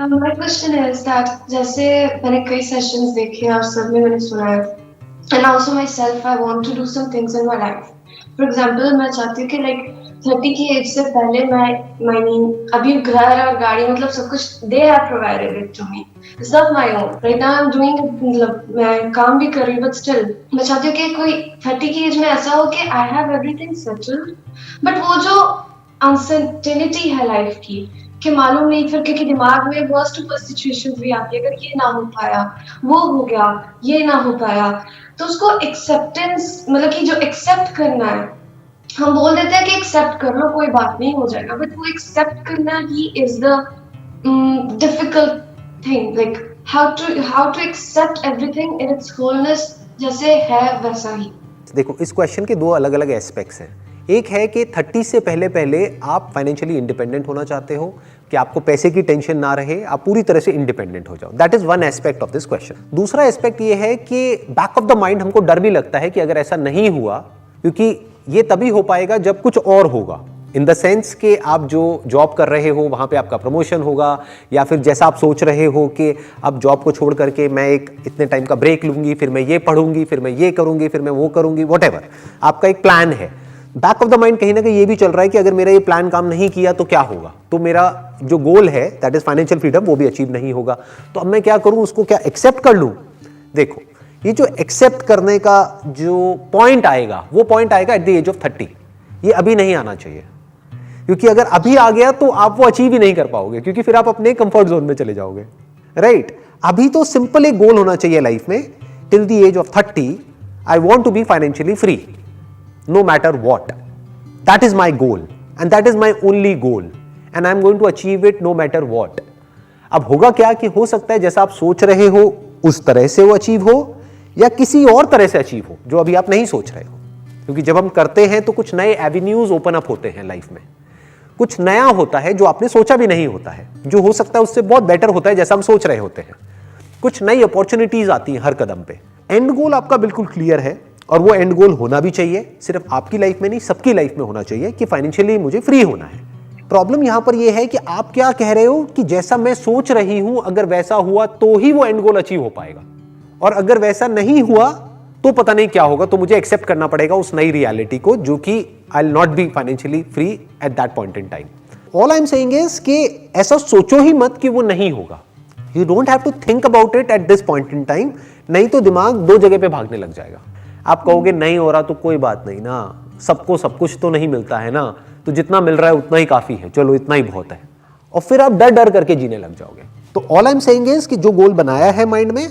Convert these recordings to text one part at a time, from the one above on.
My question is that जैसे मैंने कई सेशंस देखे और सब में मैंने सुना है and also myself I want to do some things in my life. For example मैं चाहती हूँ कि like 30 की एज से पहले I mean अभी घर और गाड़ी मतलब सब कुछ they have provided it to me. It's not my own. Right now I'm doing it मतलब मैं काम भी कर रही हूँ but still मैं चाहती हूँ कि कोई 30 की एज में ऐसा हो कि I have everything settled. But वो जो अनसर्टेनिटी है लाइफ की मालूम नहीं फिर क्योंकि दिमाग में वर्स्ट ऑफ सिचुएशन भी आती है अगर ये ना हो पाया वो हो गया ये ना हो पाया तो उसको एक्सेप्टेंस मतलब कि जो एक्सेप्ट करना है हम बोल देते हैं कि एक्सेप्ट कर लो कोई बात नहीं हो जाएगा बट वो एक्सेप्ट करना ही is the difficult thing like how to accept everything in its wholeness जैसे है वैसा ही। देखो इस क्वेश्चन के दो अलग अलग एस्पेक्ट्स हैं। एक है कि 30 से पहले पहले आप फाइनेंशियली इंडिपेंडेंट होना चाहते हो कि आपको पैसे की टेंशन ना रहे, आप पूरी तरह से इंडिपेंडेंट हो जाओ। That is one aspect of this question. दूसरा एस्पेक्ट ये है कि बैक ऑफ द माइंड हमको डर भी लगता है कि अगर ऐसा नहीं हुआ, क्योंकि ये तभी हो पाएगा जब कुछ और होगा, इन द सेंस कि आप जो जॉब कर रहे हो वहाँ पे आपका प्रमोशन होगा, या फिर जैसा आप सोच रहे हो कि अब जॉब को छोड़ करके मैं एक इतने टाइम का ब्रेक लूंगी, फिर मैं ये पढ़ूंगी, फिर मैं ये करूंगी, फिर मैं वो करूंगी, व्हाटएवर आपका एक प्लान है। बैक ऑफ द माइंड कहीं ना कहीं ये भी चल रहा है कि अगर मेरा ये प्लान काम नहीं किया तो क्या होगा, तो मेरा जो गोल है दैट इज फाइनेंशियल फ्रीडम वो भी अचीव नहीं होगा। तो अब मैं क्या करूं, उसको क्या एक्सेप्ट कर लूं? देखो ये जो एक्सेप्ट करने का जो पॉइंट आएगा वो पॉइंट आएगा एट द एज ऑफ 30। ये अभी नहीं आना चाहिए, क्योंकि अगर अभी आ गया तो आप वो अचीव ही नहीं कर पाओगे, क्योंकि फिर आप अपने कंफर्ट जोन में चले जाओगे, राइट? अभी तो सिंपल एक गोल होना चाहिए लाइफ में, till the age of 30 I want to be financially free no matter what. That is my goal and that is my only goal and I am going to achieve it no matter what. अब होगा क्या कि हो सकता है जैसा आप सोच रहे हो उस तरह से वो अचीव हो या किसी और तरह से अचीव हो जो अभी आप नहीं सोच रहे हो, क्योंकि जब हम करते हैं तो कुछ नए एवेन्यूज ओपन अप होते हैं लाइफ में, कुछ नया होता है जो आपने सोचा भी नहीं होता है, जो हो सकता है उससे बहुत बेटर होता है जैसा हम सोच रहे होते हैं, कुछ नई अपॉर्चुनिटीज आती हैं हर कदम पे। एंड गोल आपका बिल्कुल क्लियर है और वो एंड गोल होना भी चाहिए, सिर्फ आपकी लाइफ में नहीं सबकी लाइफ में होना चाहिए कि फाइनेंशियली मुझे फ्री होना है। प्रॉब्लम यहां पर ये है कि आप क्या कह रहे हो कि जैसा मैं सोच रही हूं अगर वैसा हुआ तो ही वो एंड गोल अचीव हो पाएगा, और अगर वैसा नहीं हुआ तो पता नहीं क्या होगा, तो मुझे एक्सेप्ट करना पड़ेगा उस नई रियलिटी को जो कि I will not be financially free at that point in time. All I am saying is कि ऐसा सोचो ही मत कि वो नहीं होगा। You don't have to think about it at this point in time, नहीं तो दिमाग दो जगह पे भागने लग जाएगा। आप कहोगे नहीं हो रहा तो कोई बात नहीं ना, सबको सब कुछ तो नहीं मिलता है ना, तो जितना मिल रहा है उतना ही काफी है, चलो इतना ही बहुत है, और फिर आप डर डर करके जीने लग जाओगे। तो all I am saying is कि जो गोल बनाया है माइंड में,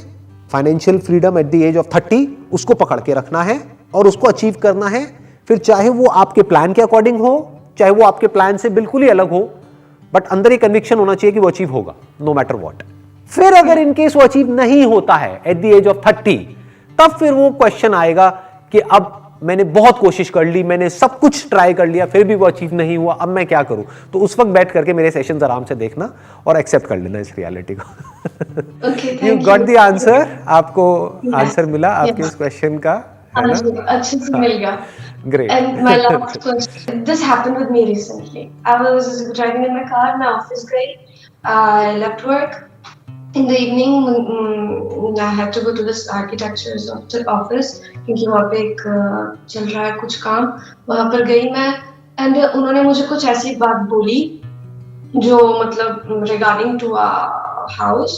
financial freedom at the age of 30, उसको पकड़ के रखना है और उसको अचीव करना है। फिर चाहे वो आपके प्लान के अकॉर्डिंग हो, चाहे वो आपके प्लान से बिल्कुल ही अलग हो, बट अंदर एक कन्विक्शन होना चाहिए कि वो अचीव होगा नो मैटर व्हाट। फिर अगर इनकेस वो अचीव नहीं होता है एट द एज ऑफ 30, तब फिर वो क्वेश्चन आएगा कि अब मैंने बहुत कोशिश कर ली, मैंने सब कुछ ट्राई कर लिया, फिर भी वो अचीव नहीं हुआ, अब मैं क्या करूं? तो उस वक्त बैठ करके मेरे सेशंस आराम से देखना और एक्सेप्ट कर लेना इस रियलिटी को। यू गॉट द आंसर, आपको आंसर मिला आपके इस क्वेश्चन का, है ना? अच्छे से मिल गया। Great. And my last question. This happened with me recently. I was driving in my car. मैं office गई. I left work. In the evening, I had to go to this architecture's office क्योंकि वहाँ पे एक चल रहा है कुछ काम, वहाँ पर गई मैं and उन्होंने मुझे कुछ ऐसी बात बोली जो मतलब regarding to a house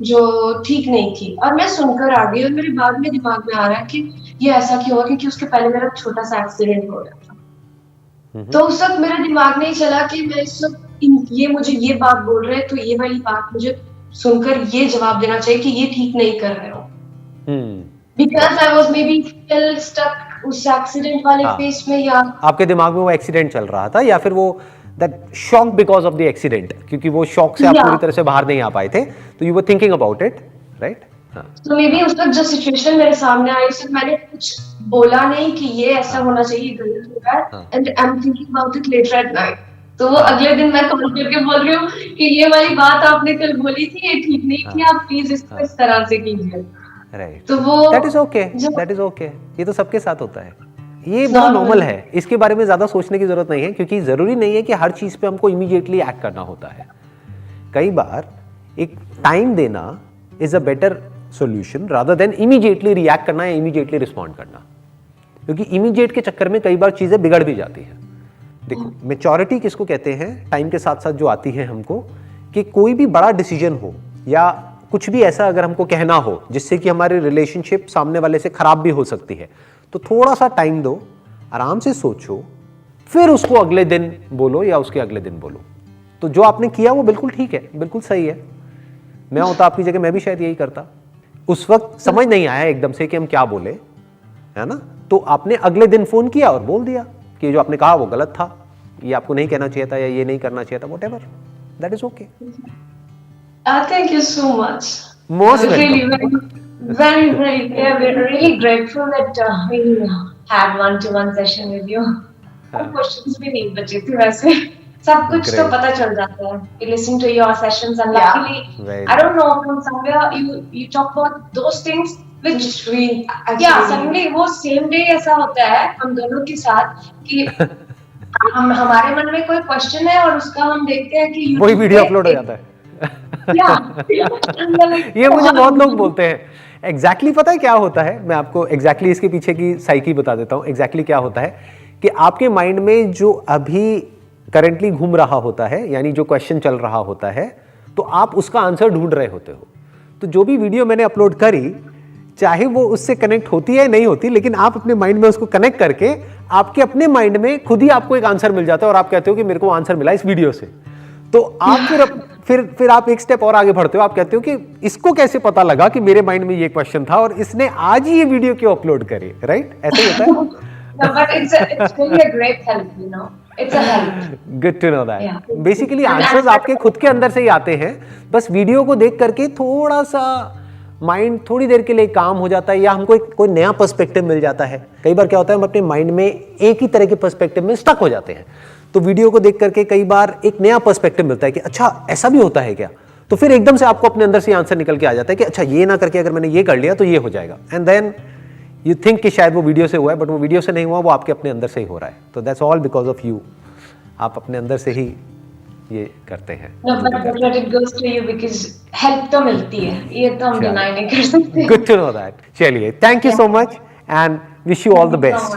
जो ठीक नहीं थी, और मैं सुनकर आ गई और मेरे बाद में दिमाग में आ रहा है कि ये ऐसा क्यों हुआ, क्योंकि उसके पहले मेरा छोटा सा एक्सीडेंट हो गया था। तो उस वक्त मेरे दिमाग में ही चला कि मैं इस वक्त ये मुझे ये बात बोल रहे हैं तो ये वाली बात मुझे सुनकर ये जवाब देना चाहिए कि ये ठीक नहीं कर रहे हो, because I was maybe still stuck उस एक्सीडेंट वाले फेज में, या आपके दिमाग में वो एक्सीडेंट चल रहा था, या फिर वो that shock because of the accident, क्योंकि वो शॉक से आप पूरी तरह से बाहर नहीं आ पाए थे, तो you were thinking about it, right? तो मे बी उस वक्त जो सिचुएशन मेरे सामने आई उसमें मैंने कुछ बोला नहीं कि ये ऐसा होना चाहिए, गलत हो रहा है, and I am thinking about it later at night. तो वो अगले दिन मैं कॉल करके बोल रही हूँ कि ये वाली बात आपने कल बोली थी, ये ठीक नहीं थी, आप प्लीज इसको इस तरह से कीजिए। राइट, तो वो that is okay, that is okay, ये तो सबके साथ होता है, ये बहुत नॉर्मल है, इसके बारे में ज्यादा सोचने की जरूरत नहीं है, क्योंकि जरूरी नहीं है कि हर चीज पे हमको इमीडिएटली एक्ट करना होता है। कई बार एक टाइम देना is a better solution rather than immediately react करना या इमीडिएटली रिस्पॉन्ड करना, क्योंकि इमीडिएट के चक्कर में कई बार चीजें बिगड़ भी जाती हैं। देखो मैच्योरिटी किसको कहते हैं, टाइम के साथ साथ जो आती है हमको, कि कोई भी बड़ा डिसीजन हो या कुछ भी ऐसा अगर हमको कहना हो जिससे कि हमारी रिलेशनशिप सामने वाले से खराब भी हो सकती है, तो थोड़ा सा टाइम दो, आराम से सोचो, फिर उसको अगले दिन बोलो या उसके अगले दिन बोलो। तो जो आपने किया वो बिल्कुल ठीक है, बिल्कुल सही है। मैं होता आपकी जगह मैं भी शायद यही करता। उस वक्त समझ नहीं आया एकदम से कि हम क्या बोले, है ना, तो आपने अगले दिन फोन किया और बोल दिया कि जो आपने कहा वो गलत था, ये आपको नहीं कहना चाहिए था या ये नहीं करना चाहिए था, whatever, that is okay. Thank you so much. Most Really, welcome. yeah, we're really grateful that we had one-to-one session with you. और questions भी नहीं बचे थे वैसे, सब कुछ तो Great. पता चल जाता है. We listen to your sessions and Yeah. luckily, Very I don't know, from somewhere you talk about those things which we yeah, suddenly वो same day ऐसा होता है हम दोनों के साथ कि हम हमारे मन में कोई क्वेश्चन है और उसका हम देखते हैं कि वही वीडियो अपलोड हो जाता है। ये मुझे बहुत लोग बोलते हैं। एग्जैक्टली पता है क्या होता है, मैं आपको एग्जैक्टली इसके पीछे की साइकी बता देता हूँ। एग्जैक्टली क्या होता है कि आपके माइंड में जो अभी करंटली घूम रहा होता है, यानी जो क्वेश्चन चल रहा होता है, तो आप उसका आंसर ढूंढ रहे होते हो। तो जो भी वीडियो मैंने अपलोड करी, चाहे वो उससे कनेक्ट होती है नहीं होती, लेकिन आप अपने माइंड में उसको कनेक्ट करके आपके अपने माइंड में खुद ही आपको एक आंसर मिल जाता है और आप कहते हो कि मेरे को आंसर मिला इस वीडियो से। तो आप फिर आप एक स्टेप और आगे बढ़ते हो, आप कहते हो कि इसको कैसे पता लगा कि मेरे माइंड में ये क्वेश्चन था और इसने आज ही ये वीडियो क्यों अपलोड करी, राइट? ऐसे ही होता है। No, but it's really a great help, you know. It's a help. Good to know that. Yeah. Basically answers आपके खुद के अंदर से ही आते हैं, बस वीडियो को देख करके थोड़ा सा माइंड थोड़ी देर के लिए काम हो जाता है या हमको कोई नया पर्सपेक्टिव मिल जाता है। कई बार क्या होता है, हम अपने माइंड में एक ही तरह के पर्सपेक्टिव में स्टक हो जाते हैं, तो वीडियो को देख करके कई बार एक नया पर्सपेक्टिव मिलता है कि अच्छा ऐसा भी होता है क्या, तो फिर एकदम से आपको अपने अंदर से आंसर निकल के आ जाता है कि अच्छा ये ना करके अगर मैंने ये कर लिया तो ये हो जाएगा, एंड देन यू थिंक कि शायद वो वीडियो से हुआ है, बट वो वीडियो से नहीं हुआ, वो आपके अपने अंदर से ही हो रहा है। तो that's all because of you, आप अपने अंदर से ही ये करते हैं। No, but the credit goes to you because help तो मिलती है, ये तो हम डिनाई नहीं कर सकते। Good to know that. चलिए, thank you so much and wish you all the best.